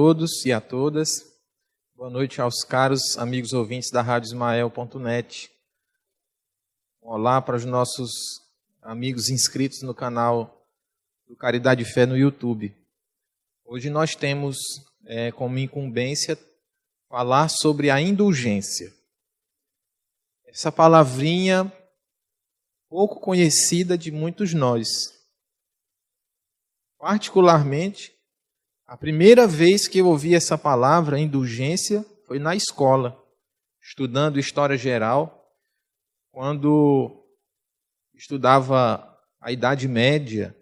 todos e a todas. Boa noite aos caros amigos ouvintes da Rádio Ismael.net. Olá para os nossos amigos inscritos no canal do Caridade e Fé no YouTube. Hoje nós temos como incumbência falar sobre a indulgência. Essa palavrinha pouco conhecida de muitos nós. Particularmente, a primeira vez que eu ouvi essa palavra, indulgência, foi na escola, estudando História Geral, quando estudava a Idade Média.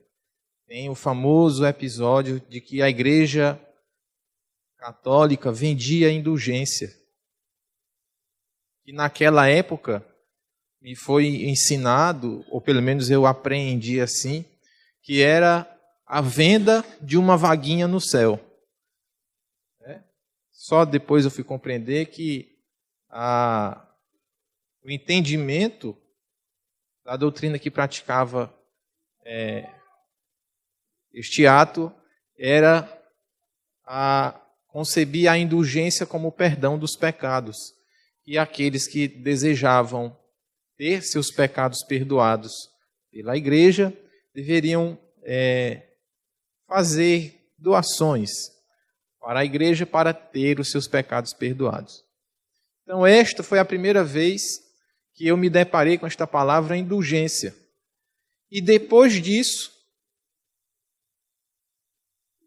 Tem o famoso episódio de que a Igreja Católica vendia indulgência. E naquela época me foi ensinado, ou pelo menos eu aprendi assim, que era a venda de uma vaguinha no céu. Só depois eu fui compreender que o entendimento da doutrina que praticava este ato era concebir a indulgência como o perdão dos pecados. E aqueles que desejavam ter seus pecados perdoados pela igreja deveriam fazer doações para a igreja para ter os seus pecados perdoados. Então esta foi a primeira vez que eu me deparei com esta palavra indulgência. E depois disso,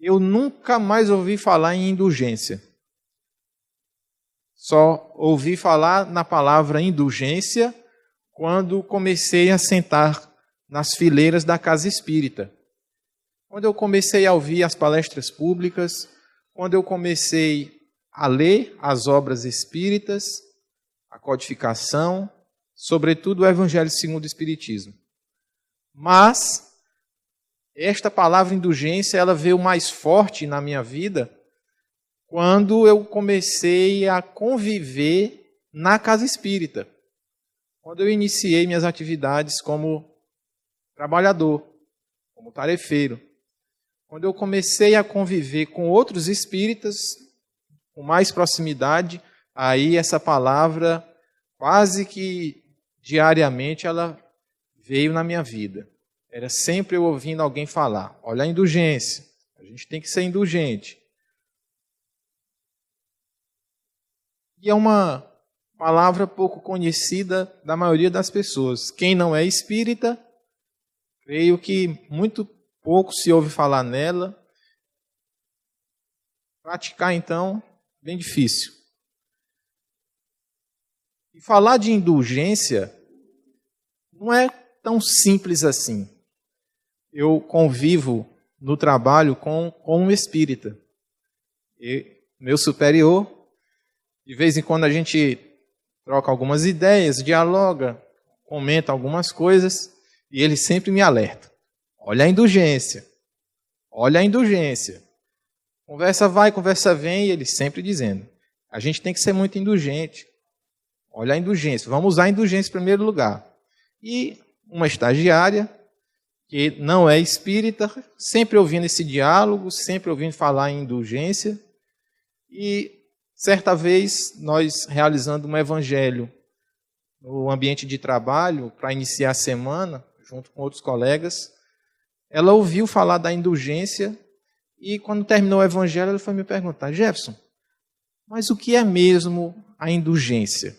eu nunca mais ouvi falar em indulgência. Só ouvi falar na palavra indulgência quando comecei a sentar nas fileiras da casa espírita. Quando eu comecei a ouvir as palestras públicas, quando eu comecei a ler as obras espíritas, a codificação, sobretudo o Evangelho segundo o Espiritismo. Mas esta palavra indulgência, ela veio mais forte na minha vida quando eu comecei a conviver na casa espírita. Quando eu iniciei minhas atividades como trabalhador, como tarefeiro. Quando eu comecei a conviver com outros espíritas, com mais proximidade, aí essa palavra, quase que diariamente, ela veio na minha vida. Era sempre eu ouvindo alguém falar, olha a indulgência, a gente tem que ser indulgente. E é uma palavra pouco conhecida da maioria das pessoas. Quem não é espírita, creio que muito pouco se ouve falar nela. Praticar, então, bem difícil. E falar de indulgência não é tão simples assim. Eu convivo no trabalho com um espírita. Meu superior, de vez em quando a gente troca algumas ideias, dialoga, comenta algumas coisas, e ele sempre me alerta. Olha a indulgência. Olha a indulgência. Conversa vai, conversa vem, e ele sempre dizendo. A gente tem que ser muito indulgente. Olha a indulgência. Vamos usar a indulgência em primeiro lugar. E uma estagiária, que não é espírita, sempre ouvindo esse diálogo, sempre ouvindo falar em indulgência. E certa vez, nós realizando um evangelho no ambiente de trabalho, para iniciar a semana, junto com outros colegas, ela ouviu falar da indulgência e, quando terminou o evangelho, ela foi me perguntar, Jefferson, mas o que é mesmo a indulgência?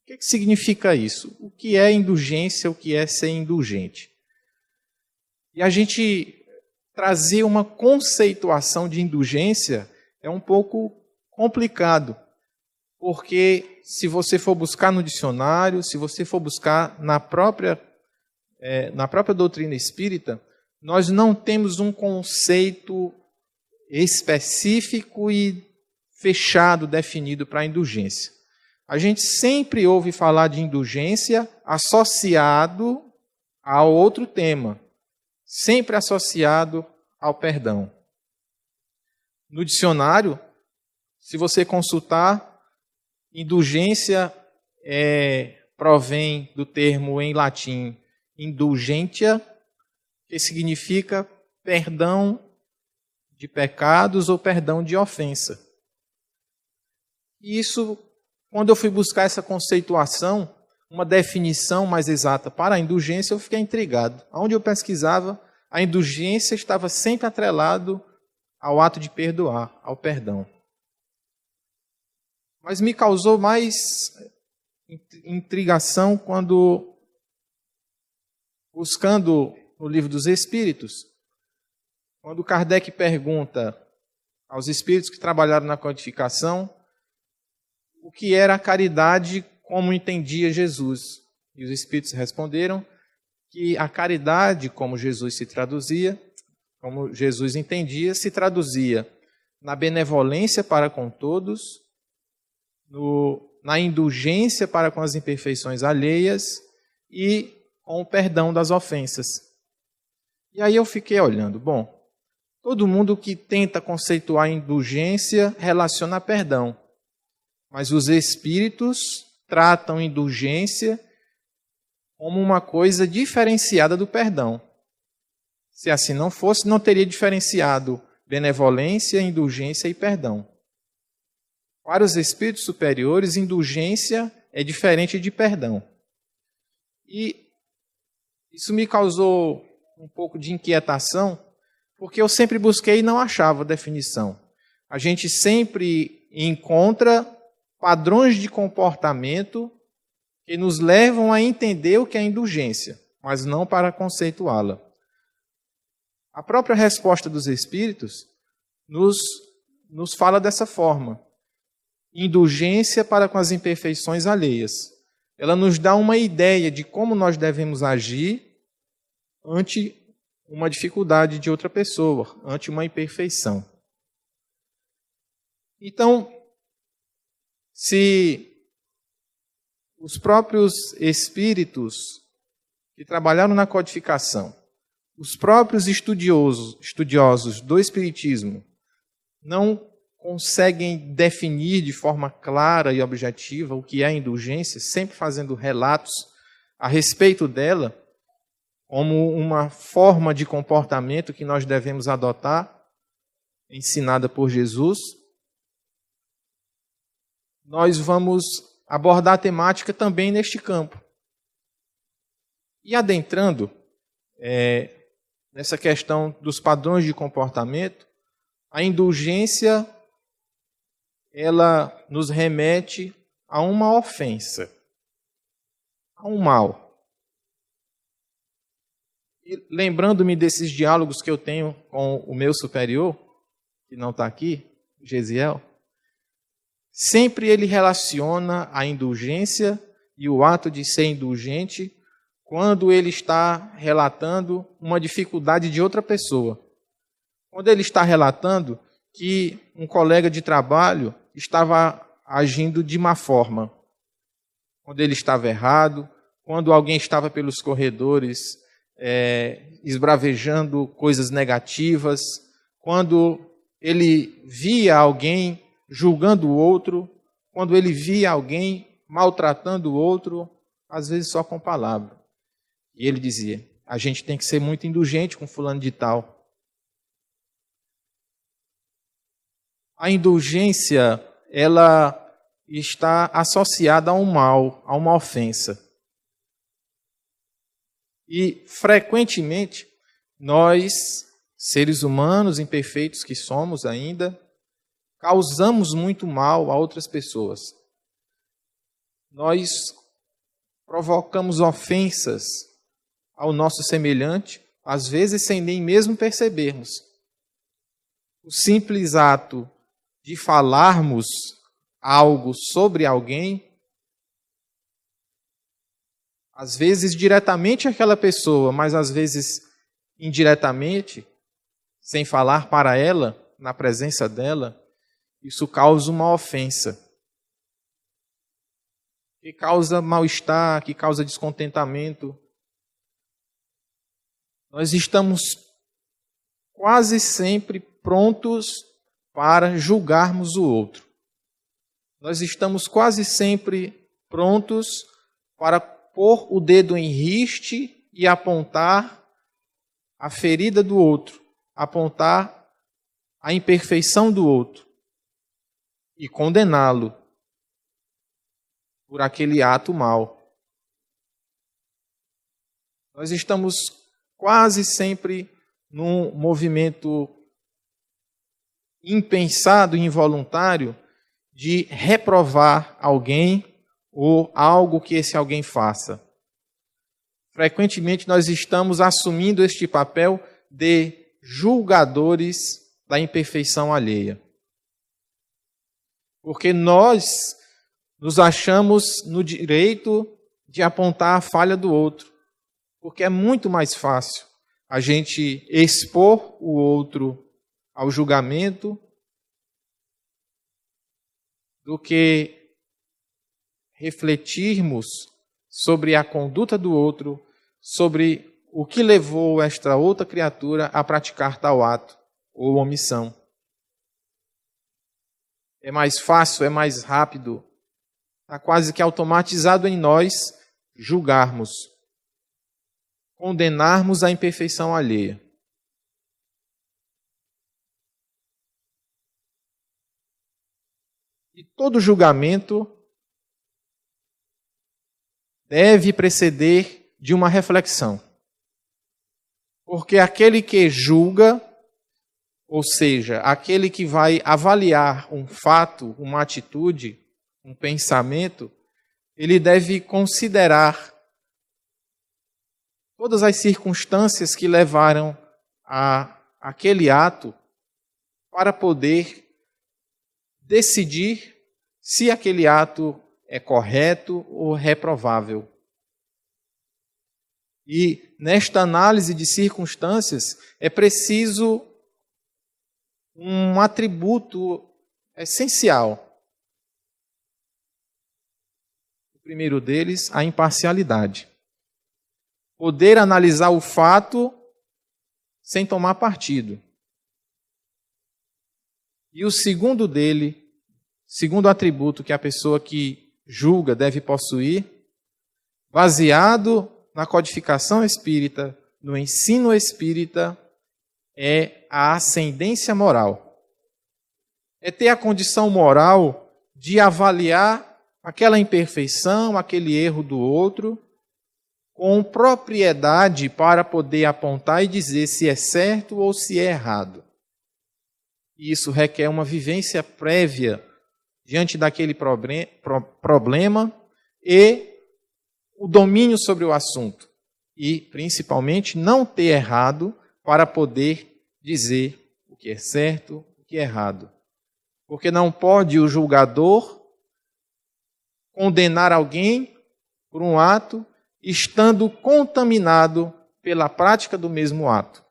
O que significa isso? O que é indulgência? O que é ser indulgente? E a gente trazer uma conceituação de indulgência é um pouco complicado, porque se você for buscar no dicionário, se você for buscar na própria doutrina espírita, nós não temos um conceito específico e fechado, definido para a indulgência. A gente sempre ouve falar de indulgência associado a outro tema, sempre associado ao perdão. No dicionário, se você consultar, indulgência provém do termo em latim indulgentia, que significa perdão de pecados ou perdão de ofensa. E isso, quando eu fui buscar essa conceituação, uma definição mais exata para a indulgência, eu fiquei intrigado. Onde eu pesquisava, a indulgência estava sempre atrelado ao ato de perdoar, ao perdão. Mas me causou mais intrigação quando, buscando no Livro dos Espíritos, quando Kardec pergunta aos espíritos que trabalharam na codificação o que era a caridade como entendia Jesus. E os espíritos responderam que a caridade, como Jesus se traduzia, como Jesus entendia, se traduzia na benevolência para com todos, na indulgência para com as imperfeições alheias e com o perdão das ofensas. E aí eu fiquei olhando, bom, todo mundo que tenta conceituar indulgência relaciona a perdão, mas os espíritos tratam indulgência como uma coisa diferenciada do perdão. Se assim não fosse, não teria diferenciado benevolência, indulgência e perdão. Para os espíritos superiores, indulgência é diferente de perdão. E isso me causou um pouco de inquietação, porque eu sempre busquei e não achava definição. A gente sempre encontra padrões de comportamento que nos levam a entender o que é indulgência, mas não para conceituá-la. A própria resposta dos espíritos nos fala dessa forma. Indulgência para com as imperfeições alheias. Ela nos dá uma ideia de como nós devemos agir ante uma dificuldade de outra pessoa, ante uma imperfeição. Então, se os próprios espíritos que trabalharam na codificação, os próprios estudiosos do espiritismo, não conseguem definir de forma clara e objetiva o que é a indulgência, sempre fazendo relatos a respeito dela, como uma forma de comportamento que nós devemos adotar, ensinada por Jesus, nós vamos abordar a temática também neste campo. E adentrando nessa questão dos padrões de comportamento, a indulgência ela nos remete a uma ofensa, a um mal. E lembrando-me desses diálogos que eu tenho com o meu superior, que não está aqui, Gesiel, sempre ele relaciona a indulgência e o ato de ser indulgente quando ele está relatando uma dificuldade de outra pessoa. Quando ele está relatando que um colega de trabalho estava agindo de má forma, quando ele estava errado, quando alguém estava pelos corredores esbravejando coisas negativas, quando ele via alguém julgando o outro, quando ele via alguém maltratando o outro, às vezes só com palavra. E ele dizia, a gente tem que ser muito indulgente com fulano de tal. A indulgência, ela está associada a um mal, a uma ofensa. E, frequentemente, nós, seres humanos imperfeitos que somos ainda, causamos muito mal a outras pessoas. Nós provocamos ofensas ao nosso semelhante, às vezes sem nem mesmo percebermos. O simples ato de falarmos algo sobre alguém, às vezes diretamente àquela pessoa, mas às vezes indiretamente, sem falar para ela, na presença dela, isso causa uma ofensa, que causa mal-estar, que causa descontentamento. Nós estamos quase sempre prontos para julgarmos o outro. Nós estamos quase sempre prontos para pôr o dedo em riste e apontar a ferida do outro, apontar a imperfeição do outro e condená-lo por aquele ato mau. Nós estamos quase sempre num movimento impensado e involuntário de reprovar alguém ou algo que esse alguém faça. Frequentemente nós estamos assumindo este papel de julgadores da imperfeição alheia. Porque nós nos achamos no direito de apontar a falha do outro. Porque é muito mais fácil a gente expor o outro ao julgamento do que refletirmos sobre a conduta do outro, sobre o que levou esta outra criatura a praticar tal ato ou omissão. É mais fácil, é mais rápido, está quase que automatizado em nós julgarmos, condenarmos a imperfeição alheia. E todo julgamento deve preceder de uma reflexão. Porque aquele que julga, ou seja, aquele que vai avaliar um fato, uma atitude, um pensamento, ele deve considerar todas as circunstâncias que levaram a aquele ato para poder decidir se aquele ato é correto ou reprovável. E nesta análise de circunstâncias é preciso um atributo essencial. O primeiro deles, a imparcialidade. Poder analisar o fato sem tomar partido. E o segundo atributo que a pessoa que julga deve possuir, baseado na codificação espírita, no ensino espírita, é a ascendência moral. É ter a condição moral de avaliar aquela imperfeição, aquele erro do outro, com propriedade para poder apontar e dizer se é certo ou se é errado. E isso requer uma vivência prévia diante daquele problema e o domínio sobre o assunto. E, principalmente, não ter errado para poder dizer o que é certo, o que é errado. Porque não pode o julgador condenar alguém por um ato estando contaminado pela prática do mesmo ato.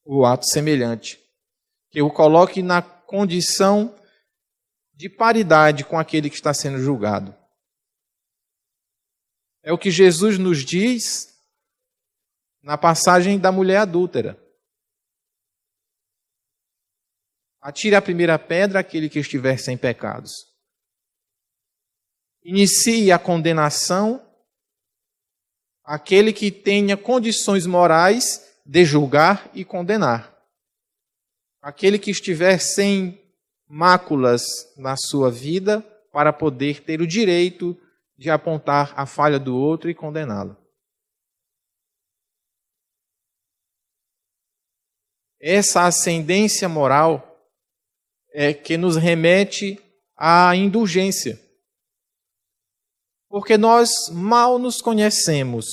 O ato semelhante. Que o coloque na condição de paridade com aquele que está sendo julgado. É o que Jesus nos diz na passagem da mulher adúltera. Atire a primeira pedra aquele que estiver sem pecados. Inicie a condenação aquele que tenha condições morais de julgar e condenar. Aquele que estiver sem máculas na sua vida para poder ter o direito de apontar a falha do outro e condená-lo. Essa ascendência moral é que nos remete à indulgência. Porque nós mal nos conhecemos.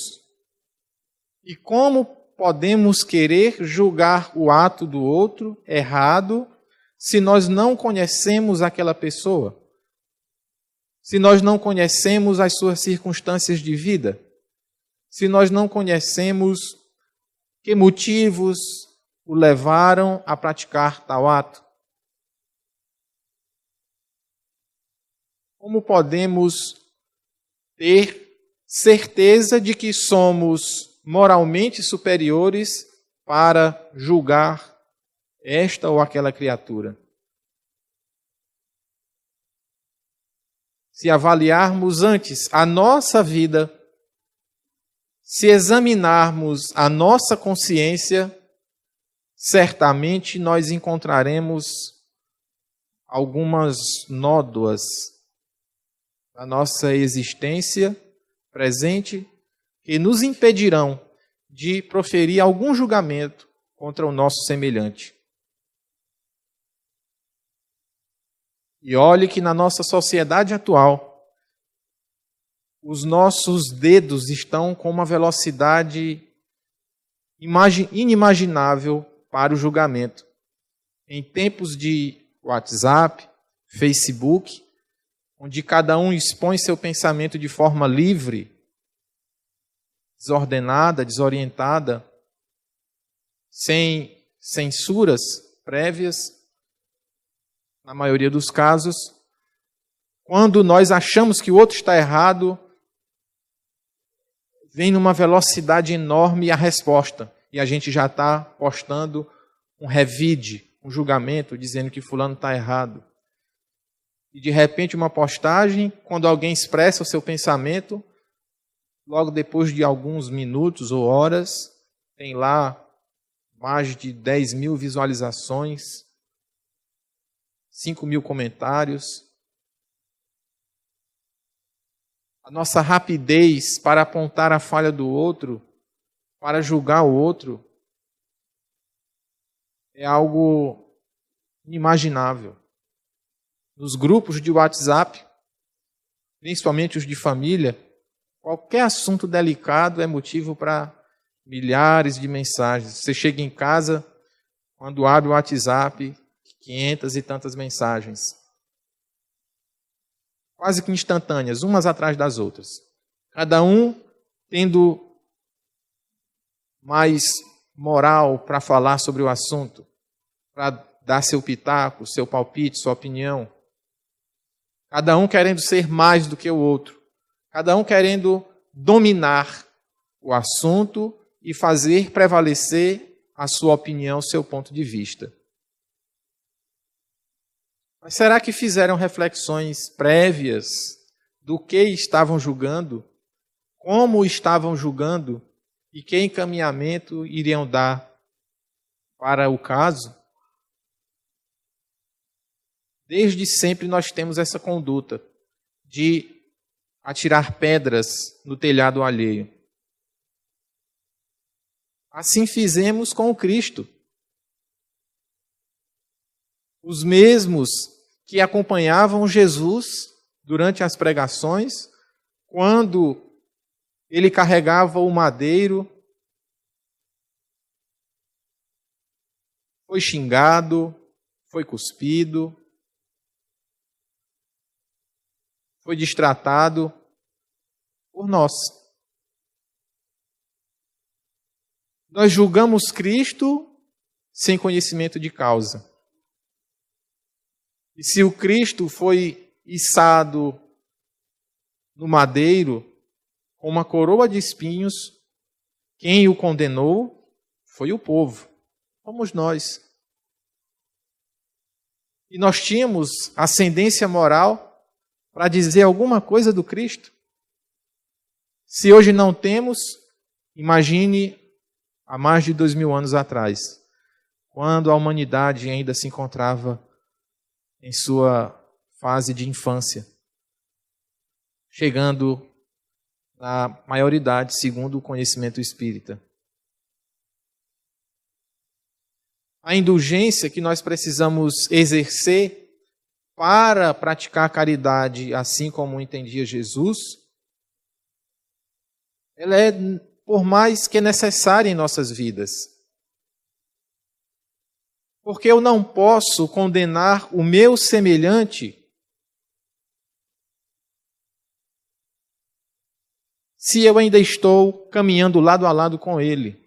E como podemos querer julgar o ato do outro errado se nós não conhecemos aquela pessoa? Se nós não conhecemos as suas circunstâncias de vida? Se nós não conhecemos que motivos o levaram a praticar tal ato? Como podemos ter certeza de que somos moralmente superiores para julgar esta ou aquela criatura? Se avaliarmos antes a nossa vida, se examinarmos a nossa consciência, certamente nós encontraremos algumas nódoas na nossa existência presente que nos impedirão de proferir algum julgamento contra o nosso semelhante. E olhe que na nossa sociedade atual, os nossos dedos estão com uma velocidade inimaginável para o julgamento. Em tempos de WhatsApp, Facebook, onde cada um expõe seu pensamento de forma livre, desordenada, desorientada, sem censuras prévias, na maioria dos casos, quando nós achamos que o outro está errado, vem numa velocidade enorme a resposta, e a gente já está postando um revide, um julgamento, dizendo que fulano está errado. E de repente uma postagem, quando alguém expressa o seu pensamento, logo depois de alguns minutos ou horas, tem lá mais de 10 mil visualizações, 5 mil comentários. A nossa rapidez para apontar a falha do outro, para julgar o outro, é algo inimaginável. Nos grupos de WhatsApp, principalmente os de família, qualquer assunto delicado é motivo para milhares de mensagens. Você chega em casa, quando abre o WhatsApp, 500 e tantas mensagens. Quase que instantâneas, umas atrás das outras. Cada um tendo mais moral para falar sobre o assunto, para dar seu pitaco, seu palpite, sua opinião. Cada um querendo ser mais do que o outro. Cada um querendo dominar o assunto e fazer prevalecer a sua opinião, o seu ponto de vista. Mas será que fizeram reflexões prévias do que estavam julgando, como estavam julgando e que encaminhamento iriam dar para o caso? Desde sempre nós temos essa conduta de atirar pedras no telhado alheio. Assim fizemos com o Cristo. Os mesmos que acompanhavam Jesus durante as pregações, quando ele carregava o madeiro, foi xingado, foi cuspido, foi destratado por nós. Nós julgamos Cristo sem conhecimento de causa. E se o Cristo foi içado no madeiro com uma coroa de espinhos, quem o condenou foi o povo, fomos nós. E nós tínhamos ascendência moral para dizer alguma coisa do Cristo? Se hoje não temos, imagine há mais de 2000 anos atrás, quando a humanidade ainda se encontrava em sua fase de infância, chegando na maioridade, segundo o conhecimento espírita. A indulgência que nós precisamos exercer para praticar a caridade, assim como entendia Jesus, ela é, por mais que necessária em nossas vidas. Porque eu não posso condenar o meu semelhante se eu ainda estou caminhando lado a lado com ele.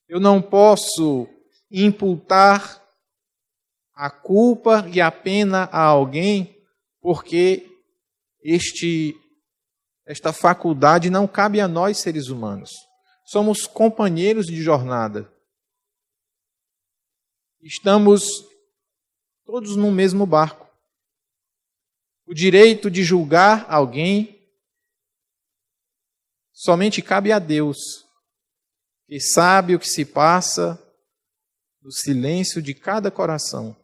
Eu não posso imputar a culpa e a pena a alguém porque esta faculdade não cabe a nós, seres humanos. Somos companheiros de jornada. Estamos todos no mesmo barco. O direito de julgar alguém somente cabe a Deus, que sabe o que se passa no silêncio de cada coração.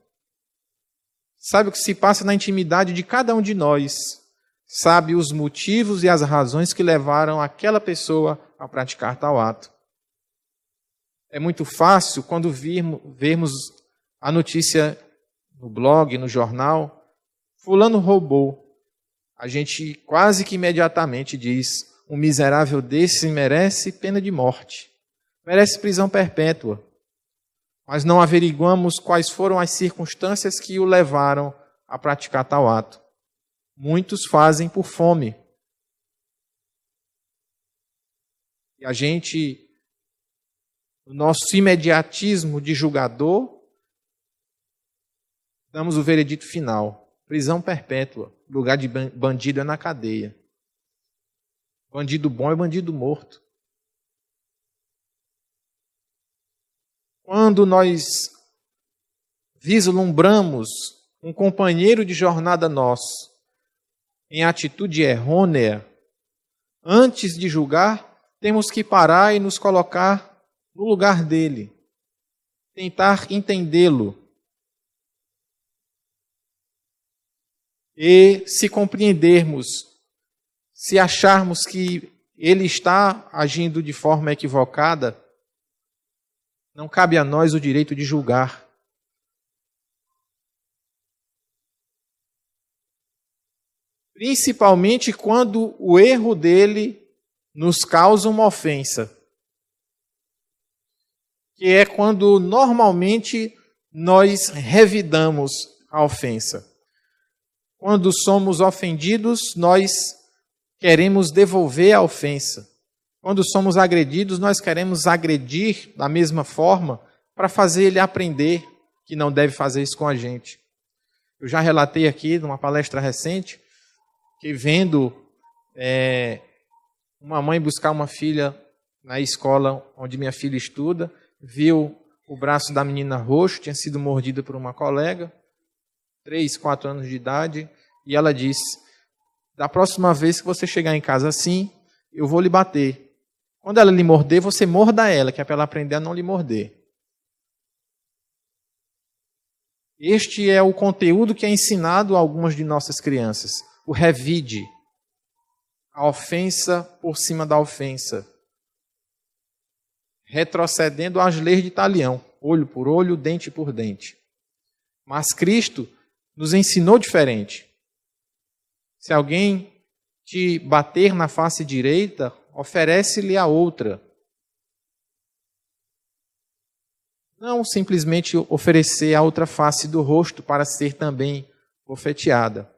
Sabe o que se passa na intimidade de cada um de nós. Sabe os motivos e as razões que levaram aquela pessoa a praticar tal ato. É muito fácil, quando vermos a notícia no blog, no jornal, fulano roubou. A gente quase que imediatamente diz, um miserável desse merece pena de morte, merece prisão perpétua. Mas não averiguamos quais foram as circunstâncias que o levaram a praticar tal ato. Muitos fazem por fome. E a gente, no nosso imediatismo de julgador, damos o veredito final. Prisão perpétua. Lugar de bandido é na cadeia. Bandido bom é bandido morto. Quando nós vislumbramos um companheiro de jornada nosso em atitude errônea, antes de julgar, temos que parar e nos colocar no lugar dele. Tentar entendê-lo. E se compreendermos, se acharmos que ele está agindo de forma equivocada, não cabe a nós o direito de julgar. Principalmente quando o erro dele nos causa uma ofensa. Que é quando normalmente nós revidamos a ofensa. Quando somos ofendidos, nós queremos devolver a ofensa. Quando somos agredidos, nós queremos agredir da mesma forma para fazer ele aprender que não deve fazer isso com a gente. Eu já relatei aqui, numa palestra recente, que vendo uma mãe buscar uma filha na escola onde minha filha estuda, viu o braço da menina roxo, tinha sido mordida por uma colega, 3, 4 anos de idade, e ela disse, da próxima vez que você chegar em casa assim, eu vou lhe bater. Quando ela lhe morder, você morda ela, que é para ela aprender a não lhe morder. Este é o conteúdo que é ensinado a algumas de nossas crianças. O revide. A ofensa por cima da ofensa. Retrocedendo às leis de Talião. Olho por olho, dente por dente. Mas Cristo nos ensinou diferente. Se alguém te bater na face direita, oferece-lhe a outra. Não simplesmente oferecer a outra face do rosto para ser também bofeteada,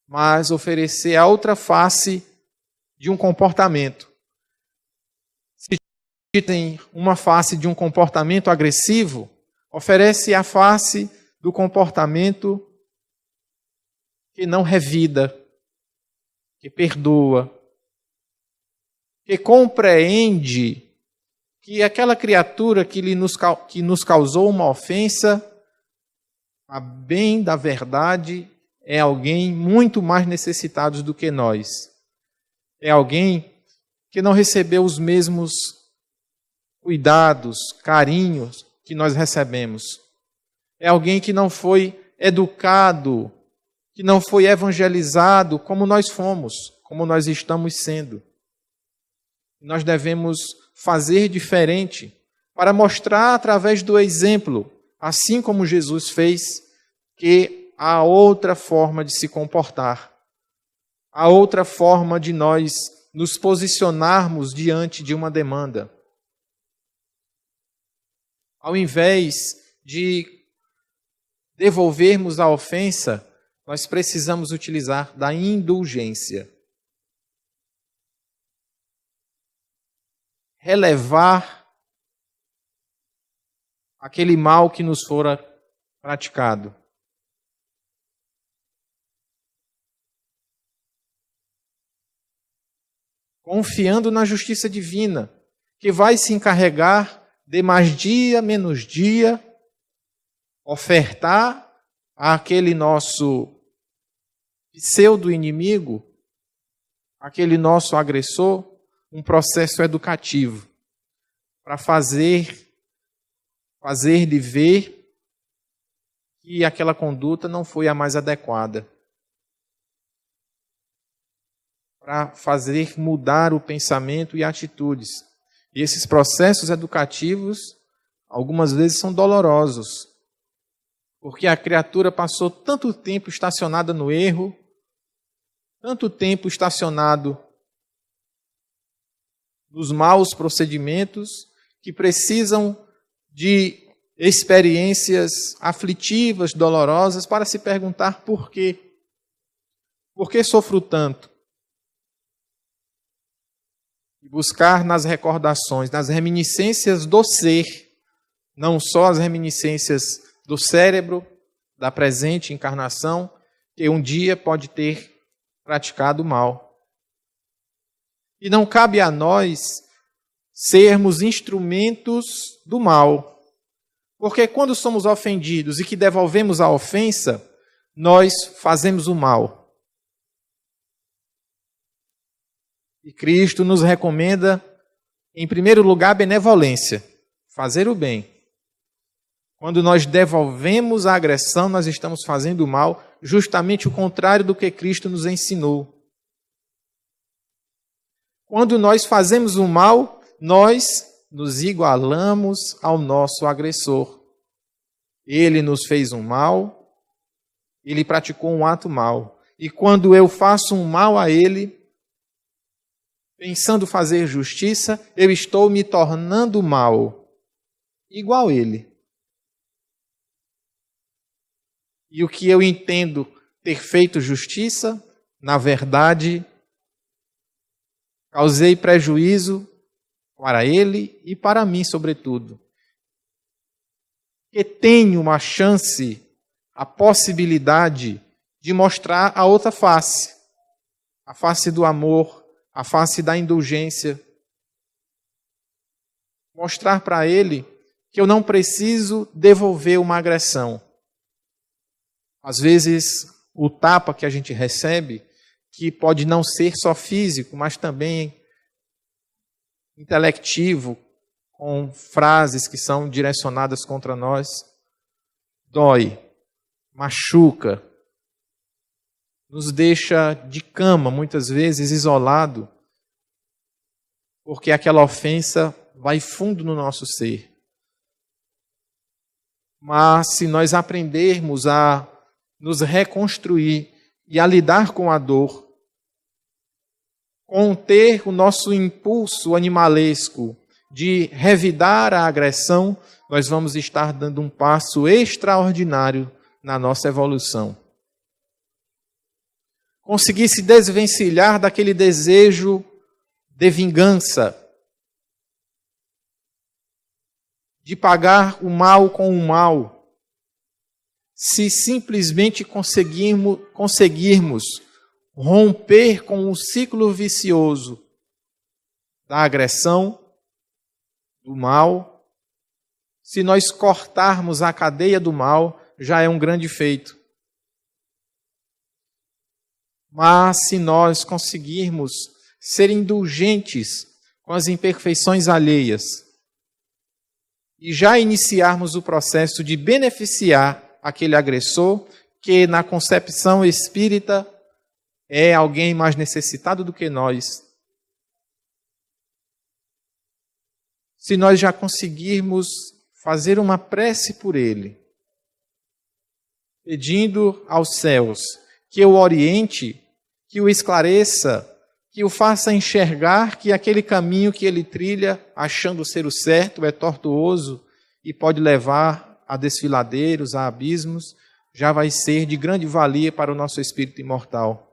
mas oferecer a outra face de um comportamento. Se tem uma face de um comportamento agressivo, oferece a face do comportamento que não revida, que perdoa, que compreende que aquela criatura que nos causou uma ofensa, a bem da verdade, é alguém muito mais necessitado do que nós. É alguém que não recebeu os mesmos cuidados, carinhos que nós recebemos. É alguém que não foi educado, que não foi evangelizado como nós fomos, como nós estamos sendo. Nós devemos fazer diferente para mostrar através do exemplo, assim como Jesus fez, que há outra forma de se comportar, há outra forma de nós nos posicionarmos diante de uma demanda. Ao invés de devolvermos a ofensa, nós precisamos utilizar da indulgência. Relevar aquele mal que nos fora praticado. Confiando na justiça divina, que vai se encarregar de mais dia, menos dia, ofertar àquele nosso pseudo-inimigo, aquele nosso agressor, um processo educativo, para fazer-lhe ver que aquela conduta não foi a mais adequada, para fazer mudar o pensamento e atitudes. E esses processos educativos, algumas vezes, são dolorosos, porque a criatura passou tanto tempo estacionada no erro, tanto tempo estacionado nos maus procedimentos, que precisam de experiências aflitivas, dolorosas, para se perguntar por quê. Por que sofro tanto? E buscar nas recordações, nas reminiscências do ser, não só as reminiscências do cérebro, da presente encarnação, que um dia pode ter praticado mal. E não cabe a nós sermos instrumentos do mal. Porque quando somos ofendidos e que devolvemos a ofensa, nós fazemos o mal. E Cristo nos recomenda, em primeiro lugar, a benevolência, fazer o bem. Quando nós devolvemos a agressão, nós estamos fazendo o mal, justamente o contrário do que Cristo nos ensinou. Quando nós fazemos o mal, nós nos igualamos ao nosso agressor. Ele nos fez um mal, ele praticou um ato mal. E quando eu faço um mal a ele, pensando fazer justiça, eu estou me tornando mal, igual ele. E o que eu entendo ter feito justiça, na verdade, causei prejuízo para ele e para mim, sobretudo. Porque tenho uma chance, a possibilidade de mostrar a outra face. A face do amor, a face da indulgência. Mostrar para ele que eu não preciso devolver uma agressão. Às vezes, o tapa que a gente recebe, que pode não ser só físico, mas também intelectivo, com frases que são direcionadas contra nós, dói, machuca, nos deixa de cama, muitas vezes isolado, porque aquela ofensa vai fundo no nosso ser. Mas se nós aprendermos a nos reconstruir e a lidar com a dor, conter o nosso impulso animalesco de revidar a agressão, nós vamos estar dando um passo extraordinário na nossa evolução. Conseguir se desvencilhar daquele desejo de vingança, de pagar o mal com o mal, se simplesmente conseguirmos romper com o ciclo vicioso da agressão, do mal, se nós cortarmos a cadeia do mal, já é um grande feito. Mas se nós conseguirmos ser indulgentes com as imperfeições alheias e já iniciarmos o processo de beneficiar aquele agressor, que na concepção espírita é alguém mais necessitado do que nós. Se nós já conseguirmos fazer uma prece por ele, pedindo aos céus que o oriente, que o esclareça, que o faça enxergar que aquele caminho que ele trilha, achando ser o certo, é tortuoso e pode levar a desfiladeiros, a abismos, já vai ser de grande valia para o nosso espírito imortal.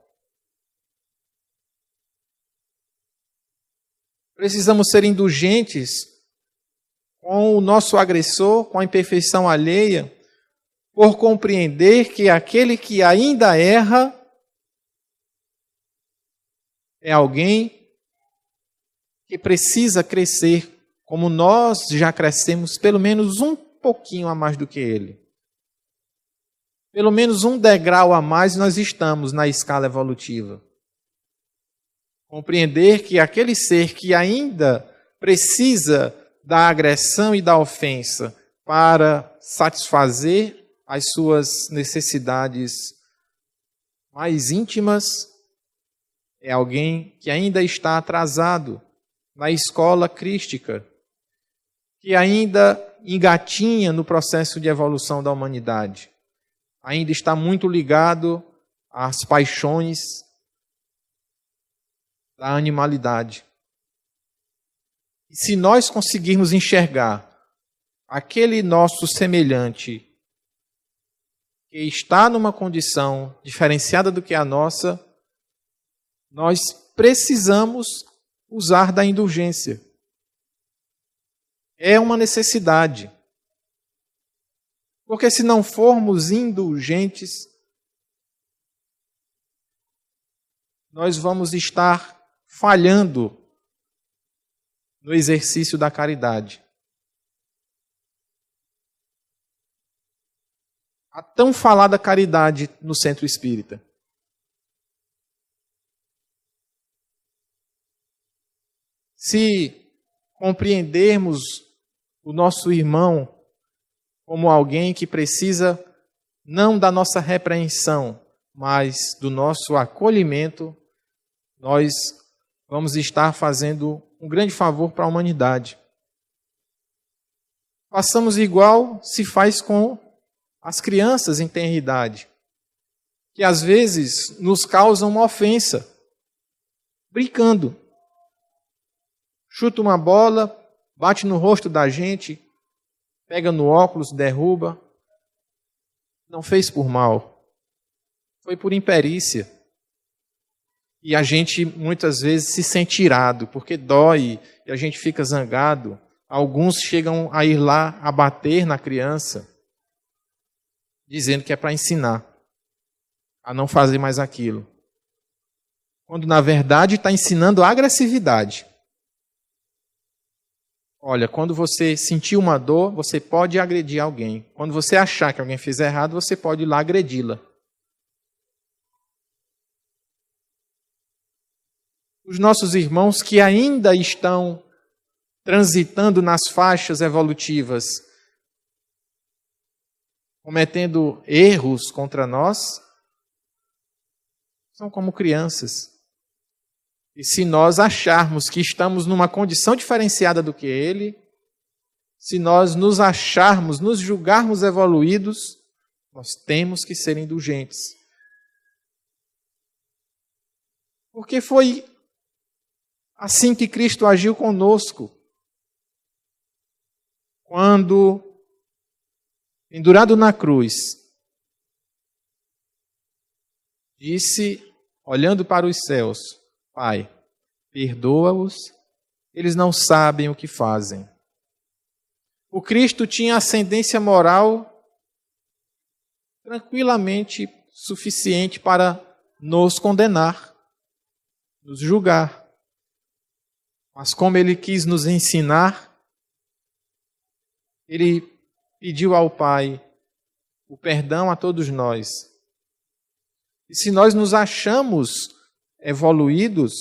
Precisamos ser indulgentes com o nosso agressor, com a imperfeição alheia, por compreender que aquele que ainda erra é alguém que precisa crescer, como nós já crescemos pelo menos um pouquinho a mais do que ele. Pelo menos um degrau a mais nós estamos na escala evolutiva. Compreender que aquele ser que ainda precisa da agressão e da ofensa para satisfazer as suas necessidades mais íntimas, é alguém que ainda está atrasado na escola crística, que ainda engatinha no processo de evolução da humanidade, ainda está muito ligado às paixões da animalidade. E se nós conseguirmos enxergar aquele nosso semelhante que está numa condição diferenciada do que a nossa, nós precisamos usar da indulgência. É uma necessidade. Porque se não formos indulgentes, nós vamos estar falhando no exercício da caridade. A tão falada caridade no centro espírita. Se compreendermos o nosso irmão como alguém que precisa não da nossa repreensão, mas do nosso acolhimento, nós vamos estar fazendo um grande favor para a humanidade. Façamos igual se faz com as crianças em tenra idade, que às vezes nos causam uma ofensa, brincando. Chuta uma bola, bate no rosto da gente, pega no óculos, derruba. Não fez por mal, foi por imperícia. E a gente muitas vezes se sente irado, porque dói e a gente fica zangado. Alguns chegam a ir lá a bater na criança, dizendo que é para ensinar a não fazer mais aquilo. Quando na verdade está ensinando a agressividade. Olha, quando você sentir uma dor, você pode agredir alguém. Quando você achar que alguém fez errado, você pode ir lá agredi-la. Os nossos irmãos que ainda estão transitando nas faixas evolutivas, cometendo erros contra nós, são como crianças. E se nós acharmos que estamos numa condição diferenciada do que ele, se nós nos acharmos, nos julgarmos evoluídos, nós temos que ser indulgentes. Porque foi assim que Cristo agiu conosco. Quando, pendurado na cruz, disse, olhando para os céus, Pai, perdoa-os, eles não sabem o que fazem. O Cristo tinha ascendência moral tranquilamente suficiente para nos condenar, nos julgar. Mas como ele quis nos ensinar, ele pediu ao Pai o perdão a todos nós. E se nós nos achamos evoluídos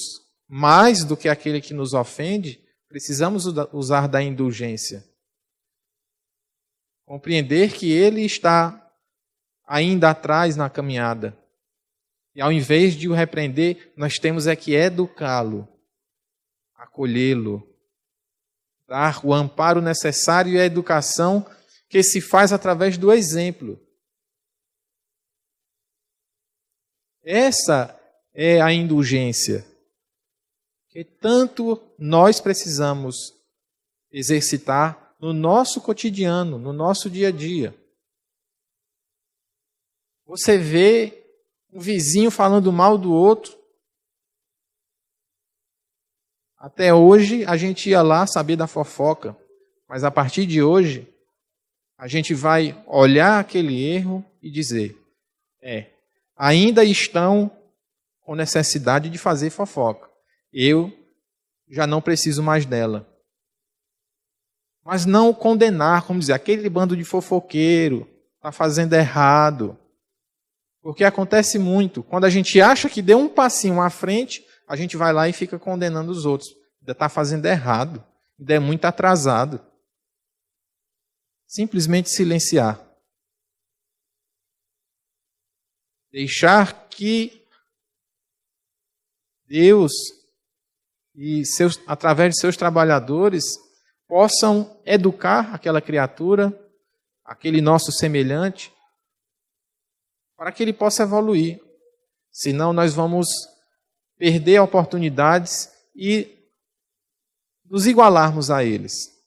mais do que aquele que nos ofende, precisamos usar da indulgência. Compreender que ele está ainda atrás na caminhada. E ao invés de o repreender, nós temos é que educá-lo, acolhê-lo, dar o amparo necessário e a educação que se faz através do exemplo. Essa é a indulgência que tanto nós precisamos exercitar no nosso cotidiano, no nosso dia a dia. Você vê um vizinho falando mal do outro. Até hoje a gente ia lá saber da fofoca, mas a partir de hoje a gente vai olhar aquele erro e dizer, ainda estão com necessidade de fazer fofoca. Eu já não preciso mais dela. Mas não condenar, como dizer, aquele bando de fofoqueiro está fazendo errado. Porque acontece muito. Quando a gente acha que deu um passinho à frente, a gente vai lá e fica condenando os outros. Ainda está fazendo errado. Ainda é muito atrasado. simplesmente silenciar. Deixar que Deus, através de seus trabalhadores, possam educar aquela criatura, aquele nosso semelhante, para que ele possa evoluir. Senão nós vamos perder oportunidades e nos igualarmos a eles.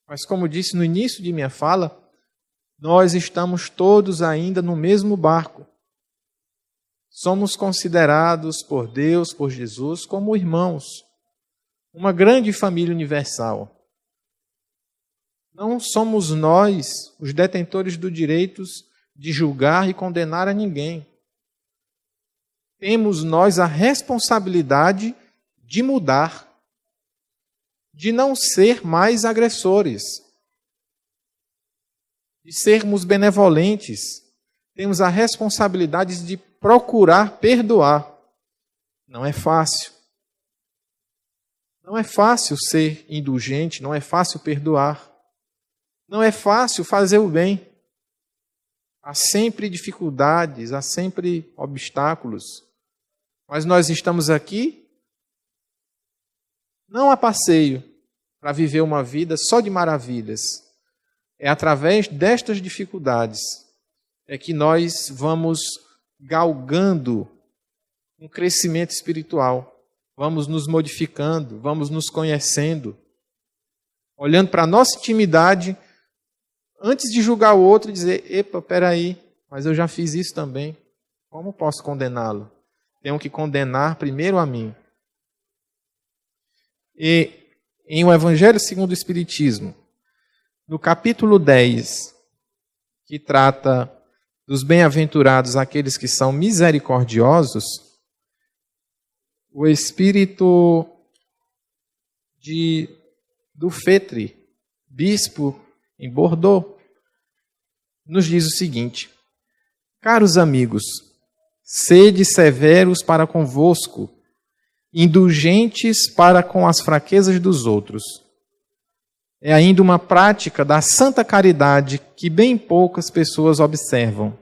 Mas como disse no início de minha fala, nós estamos todos ainda no mesmo barco. Somos considerados por Deus, por Jesus, como irmãos. Uma grande família universal. Não somos nós os detentores do direito de julgar e condenar a ninguém. Temos nós a responsabilidade de mudar, de não ser mais agressores, de sermos benevolentes. Temos a responsabilidade de procurar perdoar. Não é fácil. Não é fácil ser indulgente, não é fácil perdoar. Não é fácil fazer o bem. Há sempre dificuldades, há sempre obstáculos. Mas nós estamos aqui não a passeio para viver uma vida só de maravilhas. É através destas dificuldades é que nós vamos galgando um crescimento espiritual. Vamos nos modificando, vamos nos conhecendo. Olhando para a nossa intimidade, antes de julgar o outro e dizer, epa, peraí, mas eu já fiz isso também. Como posso condená-lo? Tenho que condenar primeiro a mim. E em O Evangelho segundo o Espiritismo, no capítulo 10, que trata dos bem-aventurados aqueles que são misericordiosos, o espírito do Fetre, bispo em Bordeaux, nos diz o seguinte: caros amigos, sede severos para convosco, indulgentes para com as fraquezas dos outros. É ainda uma prática da santa caridade que bem poucas pessoas observam.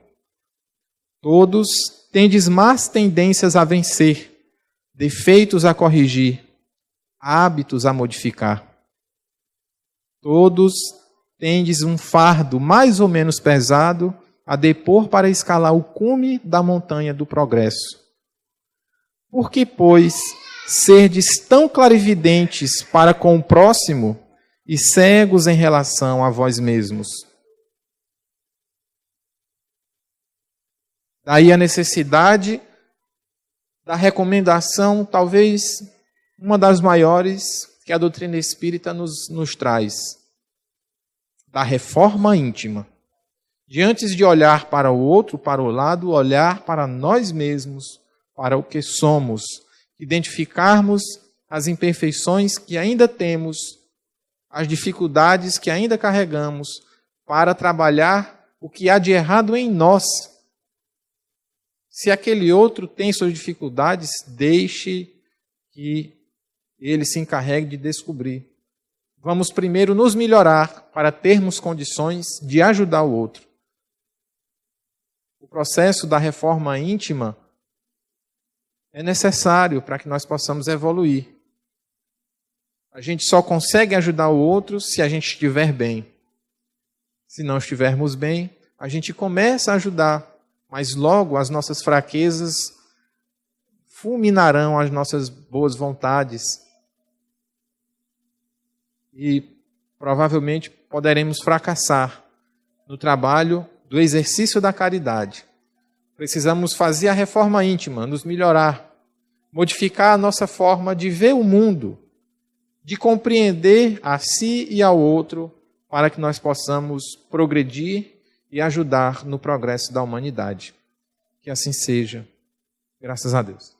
Todos tendes más tendências a vencer, defeitos a corrigir, hábitos a modificar. Todos tendes um fardo mais ou menos pesado a depor para escalar o cume da montanha do progresso. Por que, pois, serdes tão clarividentes para com o próximo e cegos em relação a vós mesmos? Daí a necessidade da recomendação, talvez uma das maiores que a doutrina espírita nos traz, da reforma íntima. De antes de olhar para o outro, para o lado, olhar para nós mesmos, para o que somos, identificarmos as imperfeições que ainda temos, as dificuldades que ainda carregamos, para trabalhar o que há de errado em nós. Se aquele outro tem suas dificuldades, deixe que ele se encarregue de descobrir. Vamos primeiro nos melhorar para termos condições de ajudar o outro. O processo da reforma íntima é necessário para que nós possamos evoluir. A gente só consegue ajudar o outro se a gente estiver bem. Se não estivermos bem, a gente começa a ajudar, mas logo as nossas fraquezas fulminarão as nossas boas vontades e provavelmente poderemos fracassar no trabalho do exercício da caridade. Precisamos fazer a reforma íntima, nos melhorar, modificar a nossa forma de ver o mundo, de compreender a si e ao outro, para que nós possamos progredir e ajudar no progresso da humanidade. Que assim seja. Graças a Deus.